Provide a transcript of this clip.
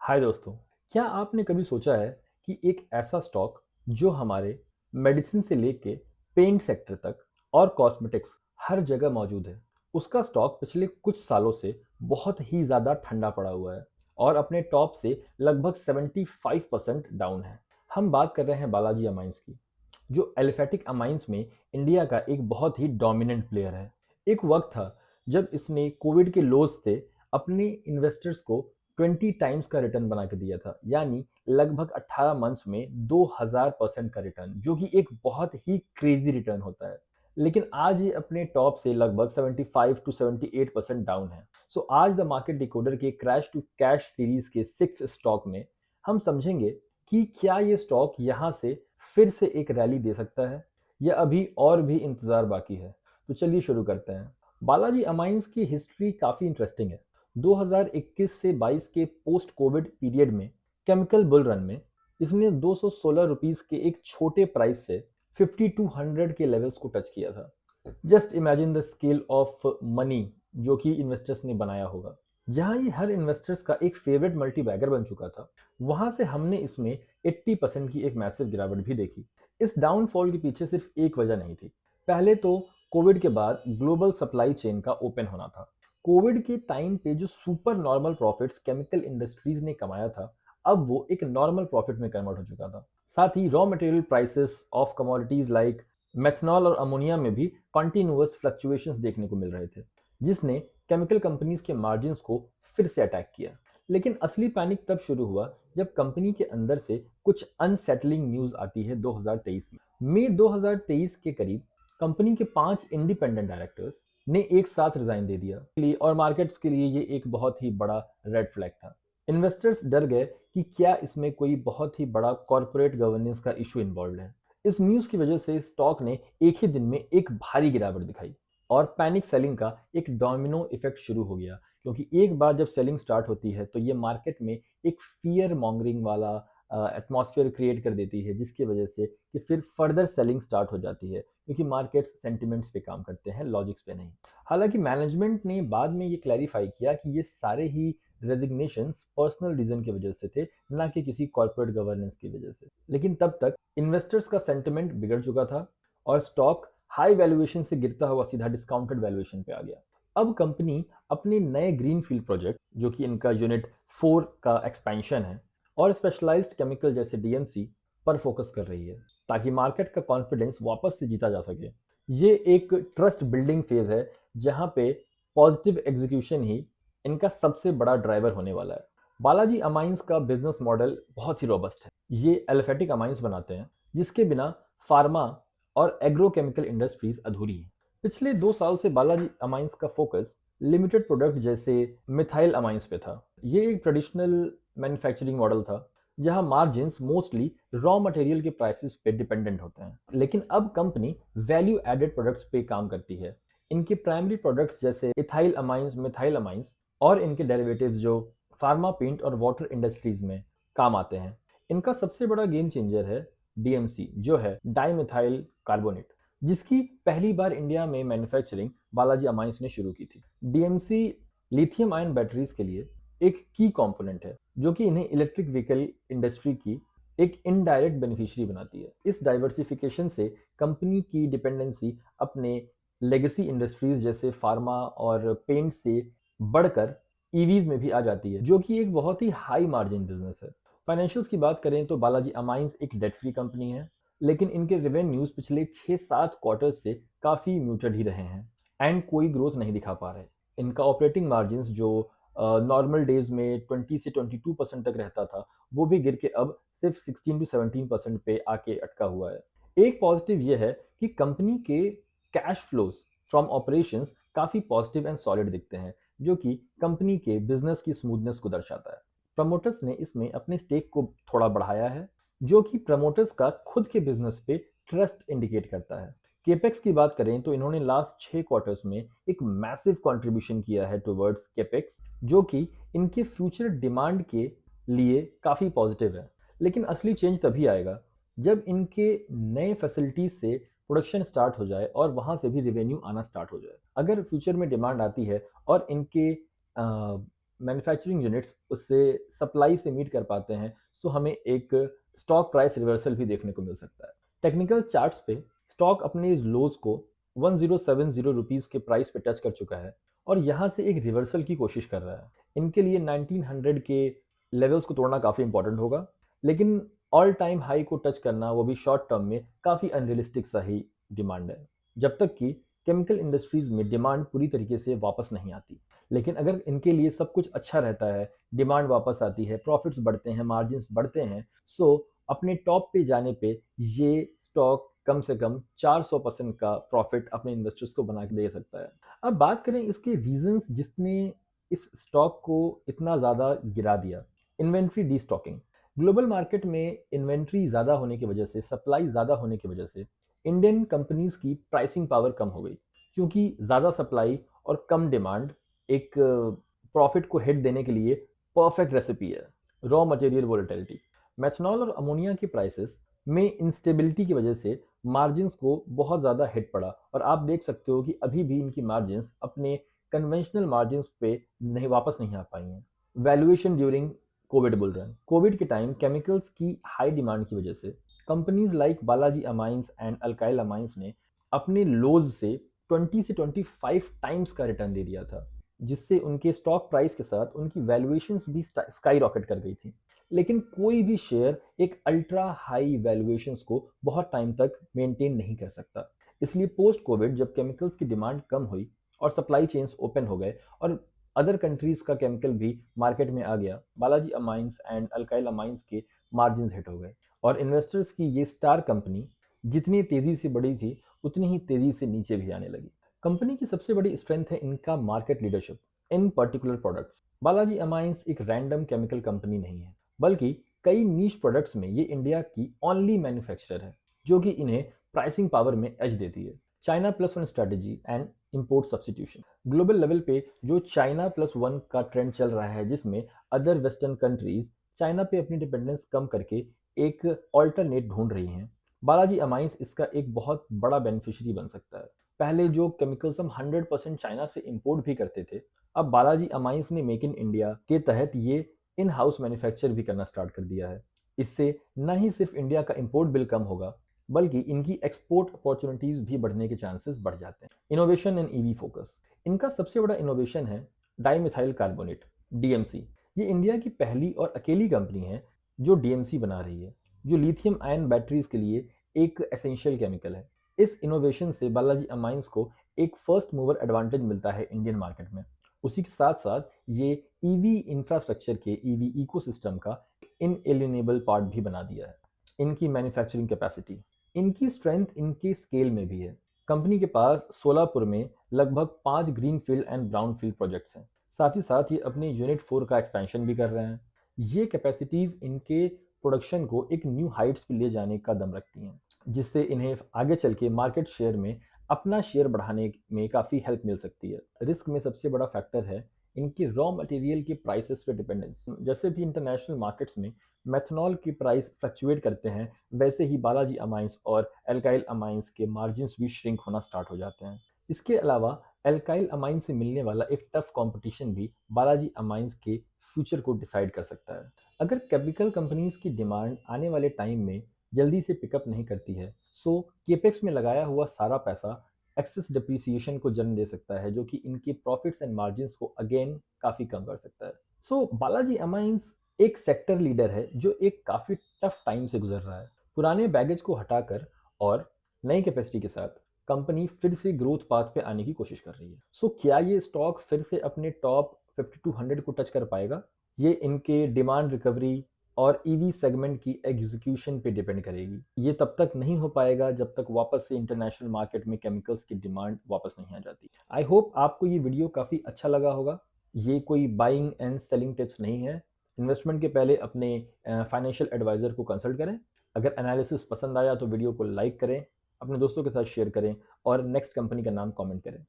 हाय दोस्तों, क्या आपने कभी सोचा है कि एक ऐसा स्टॉक जो हमारे मेडिसिन से लेके पेंट सेक्टर तक और कॉस्मेटिक्स हर जगह मौजूद है, उसका स्टॉक पिछले कुछ सालों से बहुत ही ज़्यादा ठंडा पड़ा हुआ है और अपने टॉप से लगभग 75% डाउन है। हम बात कर रहे हैं बालाजी अमाइंस की, जो एलिफेटिक अमाइंस में इंडिया का एक बहुत ही डोमिनेंट प्लेयर है। एक वक्त था जब इसने कोविड के लोज से अपने इन्वेस्टर्स को 20 टाइम्स का रिटर्न बना के दिया था, यानी लगभग 18 मंथ्स में 2000% का रिटर्न, जो कि एक बहुत ही क्रेजी रिटर्न होता है। लेकिन आज ये अपने टॉप से लगभग 75 टू 78% डाउन है। सो आज द मार्केट डिकोडर के क्रैश टू कैश सीरीज के 6 स्टॉक में हम समझेंगे कि क्या ये स्टॉक यहाँ से फिर से एक रैली दे सकता है या अभी और भी इंतजार बाकी है। तो चलिए शुरू करते हैं। बालाजी अमाइंस की हिस्ट्री काफ़ी इंटरेस्टिंग है। 2021 से 22 के पोस्ट कोविड पीरियड में केमिकल बुल रन में इसने 216 रुपीस के एक छोटे प्राइस से 5200 के लेवल्स को टच किया था। Just imagine the scale of money जो कि इन्वेस्टर्स ने बनाया होगा। जहां ये हर इन्वेस्टर्स का एक फेवरेट मल्टी बैगर बन चुका था, वहां से हमने इसमें 80% की एक मैसिव गिरावट भी देखी। इस डाउनफॉल के पीछे सिर्फ एक वजह नहीं थी। पहले तो कोविड के बाद ग्लोबल सप्लाई चेन का ओपन होना था। कोविड के टाइम पे जो super normal profits chemical industries ने कमाया था, अब वो एक नॉर्मल प्रॉफिट में कन्वर्ट हो चुका था। साथ ही raw material prices of commodities like methanol और अमोनिया में भी कंटिन्यूअस फ्लक्चुएशंस देखने को मिल रहे थे, जिसने केमिकल कंपनीज के मार्जिन्स को फिर से अटैक किया। लेकिन असली पैनिक तब शुरू हुआ जब कंपनी के अंदर से कुछ अनसेटलिंग न्यूज आती है 2023 में। मई 2023 के करीब कंपनी के 5 इंडिपेंडेंट डायरेक्टर्स ने एक साथ रिजाइन दे दिया और मार्केट्स के लिए ये एक बहुत ही बड़ा रेड फ्लैग था। इन्वेस्टर्स डर गए कि क्या इसमें कोई बहुत ही बड़ा कॉर्पोरेट गवर्नेंस का इशू इन्वॉल्व है। इस न्यूज की वजह से स्टॉक ने एक ही दिन में एक भारी गिरावट दिखाई और पैनिक सेलिंग का एक डोमिनो इफेक्ट शुरू हो गया, क्योंकि एक बार जब सेलिंग स्टार्ट होती है तो ये मार्केट में एक फियर मॉन्गरिंग वाला एटमॉस्फेयर क्रिएट कर देती है, जिसकी वजह से कि फिर फर्दर सेलिंग स्टार्ट हो जाती है, क्योंकि मार्केट्स सेंटिमेंट्स पे काम करते हैं, लॉजिक्स पे नहीं। हालांकि मैनेजमेंट ने बाद में ये क्लैरिफाई किया कि ये सारे ही रेजिग्नेशंस पर्सनल रीजन की वजह से थे, ना कि किसी कॉर्पोरेट गवर्नेंस की वजह से। लेकिन तब तक इन्वेस्टर्स का सेंटिमेंट बिगड़ चुका था और स्टॉक हाई वैल्यूएशन से गिरता हुआ सीधा डिस्काउंटेड वैल्यूएशन पे आ गया। अब कंपनी अपने नए ग्रीनफील्ड प्रोजेक्ट, जो कि इनका यूनिट 4 का एक्सपेंशन है, और स्पेशलाइज्ड केमिकल जैसे डीएमसी पर फोकस कर रही है, ताकि मार्केट का कॉन्फिडेंस वापस से जीता जा सके। ये एक ट्रस्ट बिल्डिंग फेज है, जहां पे पॉजिटिव एग्जीक्यूशन ही इनका सबसे बड़ा ड्राइवर होने वाला है। बालाजी अमाइंस का बिजनेस मॉडल बहुत ही रोबस्ट है। ये एलिफेटिक अमाइंस बनाते हैं, जिसके बिना फार्मा और एग्रोकेमिकल इंडस्ट्रीज अधूरी है। पिछले 2 साल से बालाजी अमाइंस का फोकस लिमिटेड प्रोडक्ट जैसे मिथाइल अमाइंस पे था। ये एक ट्रेडिशनल मैन्युफैक्चरिंग मॉडल था, जहां मार्जिन्स मोस्टली रॉ मटेरियल के प्राइसेस पे डिपेंडेंट होते हैं। लेकिन अब कंपनी वैल्यू एडेड प्रोडक्ट्स पे काम करती है। इनके प्राइमरी प्रोडक्ट्स जैसे इथाइल अमाइंस, मिथाइल अमाइंस और इनके डेरिवेटिव्स जो फार्मा, पेंट और वाटर इंडस्ट्रीज में काम आते हैं। इनका सबसे बड़ा गेम चेंजर है डीएमसी, जो है डाइमिथाइल कार्बोनेट, जिसकी पहली बार इंडिया में मैन्युफैक्चरिंग बालाजी अमाइंस ने शुरू की थी। डीएमसी लिथियम आयन बैटरीज के लिए एक की कंपोनेंट है, जो कि इन्हें इलेक्ट्रिक व्हीकल इंडस्ट्री की एक इनडायरेक्ट बेनिफिशियरी बनाती है। इस डाइवर्सिफिकेशन से कंपनी की डिपेंडेंसी अपने लेगेसी इंडस्ट्रीज जैसे फार्मा और पेंट से बढ़कर ईवीज में भी आ जाती है, जो कि एक बहुत ही हाई मार्जिन बिजनेस है। फाइनेंशियल्स की बात करें तो बालाजी अमाइंस एक डेट फ्री कंपनी है, लेकिन इनके रेवेन्यूज पिछले 6-7 क्वार्टर्स से काफ़ी म्यूटेड ही रहे हैं एंड कोई ग्रोथ नहीं दिखा पा रहे। इनका ऑपरेटिंग मार्जिन्स जो नॉर्मल डेज में 20 से 22% तक रहता था, वो भी गिर के अब सिर्फ 16 टू 17% पे आके अटका हुआ है। एक पॉजिटिव ये है कि कंपनी के कैश फ्लोज फ्रॉम ऑपरेशंस काफ़ी पॉजिटिव एंड सॉलिड दिखते हैं, जो कि कंपनी के बिजनेस की स्मूथनेस को दर्शाता है। प्रमोटर्स ने इसमें अपने स्टेक को थोड़ा बढ़ाया है, जो कि प्रमोटर्स का खुद के बिजनेस पे ट्रस्ट इंडिकेट करता है। केपेक्स की बात करें तो इन्होंने लास्ट 6 क्वार्टर्स में एक मैसिव कंट्रीब्यूशन किया है टुवर्ड्स केपेक्स, जो कि इनके फ्यूचर डिमांड के लिए काफ़ी पॉजिटिव है। लेकिन असली चेंज तभी आएगा जब इनके नए फैसिलिटीज से प्रोडक्शन स्टार्ट हो जाए और वहां से भी रेवेन्यू आना स्टार्ट हो जाए। अगर फ्यूचर में डिमांड आती है और इनके मैन्युफैक्चरिंग यूनिट्स उससे सप्लाई से मीट कर पाते हैं, सो हमें एक स्टॉक प्राइस रिवर्सल भी देखने को मिल सकता है। टेक्निकल चार्ट्स पे स्टॉक अपने लोज को 1070 रुपीस के प्राइस पे टच कर चुका है और यहाँ से एक रिवर्सल की कोशिश कर रहा है। इनके लिए 1900 के लेवल्स को तोड़ना काफ़ी इंपॉर्टेंट होगा, लेकिन ऑल टाइम हाई को टच करना वो भी शॉर्ट टर्म में काफ़ी अनरियलिस्टिक सा ही डिमांड है, जब तक कि केमिकल इंडस्ट्रीज में डिमांड पूरी तरीके से वापस नहीं आती। लेकिन अगर इनके लिए सब कुछ अच्छा रहता है, डिमांड वापस आती है, प्रॉफिट्स बढ़ते हैं, मार्जिन्स बढ़ते हैं, सो अपने टॉप पे जाने पे ये स्टॉक कम से कम 400% का प्रॉफिट अपने इन्वेस्टर्स को बना के दे सकता है। अब बात करें इसके रीजंस जिसने इस स्टॉक को इतना ज़्यादा गिरा दिया। इन्वेंट्री डीस्टॉकिंग। ग्लोबल मार्केट में इन्वेंट्री ज़्यादा होने की वजह से, सप्लाई ज़्यादा होने की वजह से इंडियन कंपनीज की प्राइसिंग पावर कम हो गई, क्योंकि ज़्यादा सप्लाई और कम डिमांड एक प्रॉफिट को हिट देने के लिए परफेक्ट रेसिपी है। Raw material volatility. मेथनॉल और अमोनिया की प्राइसेस में इंस्टेबिलिटी की वजह से मार्जिन्स को बहुत ज़्यादा हिट पड़ा और आप देख सकते हो कि अभी भी इनकी मार्जिन्स अपने कन्वेंशनल मार्जिन्स पे नहीं वापस नहीं आ पाई हैं। Valuation during Covid bull run. Covid के टाइम केमिकल्स की हाई डिमांड की वजह से companies like Balaji amines and alkyl amines ने अपने लोज से 20 से 25 टाइम्स का रिटर्न दे दिया था, जिससे उनके स्टॉक प्राइस के साथ उनकी वैल्यूएशंस भी स्काई रॉकेट कर गई थी। लेकिन कोई भी शेयर एक अल्ट्रा हाई वैल्यूएशंस को बहुत टाइम तक मेंटेन नहीं कर सकता। इसलिए पोस्ट कोविड जब केमिकल्स की डिमांड कम हुई और सप्लाई चेन्स ओपन हो गए और अदर कंट्रीज का केमिकल भी मार्केट में आ गया, Balaji amines and alkyl amines के मार्जिन हिट हो गए और इन्वेस्टर्स की ये स्टार कंपनी जितनी तेजी से बढ़ी थी उतनी ही तेजी से नीचे भी आने लगी। कंपनी की सबसे बड़ी स्ट्रेंथ है इनका market leadership in particular products. Balaji amines एक रैंडम केमिकल कंपनी नहीं है, बल्कि कई नीश प्रोडक्ट्स में ये इंडिया की ओनली मैन्युफैक्चरर है, जो कि इन्हें प्राइसिंग पावर में एज देती है। China plus one strategy and import substitution. Global level पे जो चाइना प्लस वन का ट्रेंड चल रहा है, जिसमें अदर वेस्टर्न कंट्रीज चाइना पे अपनी डिपेंडेंस कम करके एक ऑल्टरनेट ढूंढ रही हैं, बालाजी अमाइंस इसका एक बहुत बड़ा बेनिफिशियरी बन सकता है। पहले जो केमिकल्स हम 100% चाइना से इंपोर्ट भी करते थे, अब बालाजी अमाइंस ने मेक इन इंडिया के तहत ये इन हाउस मैन्युफैक्चर भी करना स्टार्ट कर दिया है। इससे न ही सिर्फ इंडिया का इंपोर्ट बिल कम होगा, बल्कि इनकी एक्सपोर्ट अपॉर्चुनिटीज भी बढ़ने के चांसेस बढ़ जाते हैं। Innovation and EV focus. इनका सबसे बड़ा इनोवेशन है डाइमिथाइल कार्बोनेट, डीएमसी। ये इंडिया की पहली और अकेली कंपनी है जो डीएमसी बना रही है, जो लिथियम आयन बैटरीज के लिए एक एसेंशियल केमिकल है। इस इनोवेशन से बालाजी अमाइंस को एक फर्स्ट मूवर एडवांटेज मिलता है इंडियन मार्केट में। उसी के साथ साथ ये ईवी इंफ्रास्ट्रक्चर के, ईवी इकोसिस्टम का इनएलिएनेबल पार्ट भी बना दिया है। इनकी मैन्युफैक्चरिंग कैपेसिटी। इनकी स्ट्रेंथ इनके स्केल में भी है। कंपनी के पास सोलापुर में लगभग 5 green field and brown field projects हैं। साथ ही साथ ये अपने यूनिट 4 का एक्सपेंशन भी कर रहे हैं। ये कैपेसिटीज इनके प्रोडक्शन को एक न्यू हाइट्स पे ले जाने का दम रखती हैं, जिससे इन्हें आगे चल के मार्केट शेयर में अपना शेयर बढ़ाने में काफ़ी हेल्प मिल सकती है। रिस्क में सबसे बड़ा फैक्टर है इनकी रॉ मटेरियल के प्राइसेस पे डिपेंडेंस। जैसे भी इंटरनेशनल मार्केट्स में मेथनॉल की प्राइस फ्लक्चुएट करते हैं, वैसे ही बालाजी अमाइंस और एल्काइल अमाइंस के मार्जिन्स भी श्रिंक होना स्टार्ट हो जाते हैं। इसके अलावा एल्काइल अमाइन से मिलने वाला एक टफ कंपटीशन भी बालाजी अमाइंस के फ्यूचर को डिसाइड कर सकता है। अगर केमिकल कंपनीज की डिमांड आने वाले टाइम में जल्दी से पिकअप नहीं करती है, सो केपेक्स में लगाया हुआ सारा पैसा एक्सेस डिप्रिसिएशन को जन्म दे सकता है, जो कि इनके प्रॉफिट्स एंड मार्जिन्स को अगेन काफ़ी कम कर सकता है। सो बालाजी अमाइंस एक सेक्टर लीडर है जो एक काफ़ी टफ टाइम से गुजर रहा है। पुराने बैगेज को हटाकर और नई कैपेसिटी के साथ कंपनी फिर से ग्रोथ पाथ पे आने की कोशिश कर रही है। सो क्या ये स्टॉक फिर से अपने टॉप 5200 को टच कर पाएगा? ये इनके डिमांड रिकवरी और ईवी सेगमेंट की एग्जीक्यूशन पे डिपेंड करेगी। ये तब तक नहीं हो पाएगा जब तक वापस से इंटरनेशनल मार्केट में केमिकल्स की डिमांड वापस नहीं आ जाती। आई होप आपको ये वीडियो काफ़ी अच्छा लगा होगा। ये कोई बाइंग एंड सेलिंग टिप्स नहीं है। इन्वेस्टमेंट के पहले अपने फाइनेंशियल एडवाइज़र को कंसल्ट करें। अगर एनालिसिस पसंद आया तो वीडियो को लाइक करें, अपने दोस्तों के साथ शेयर करें और नेक्स्ट कंपनी का नाम कमेंट करें।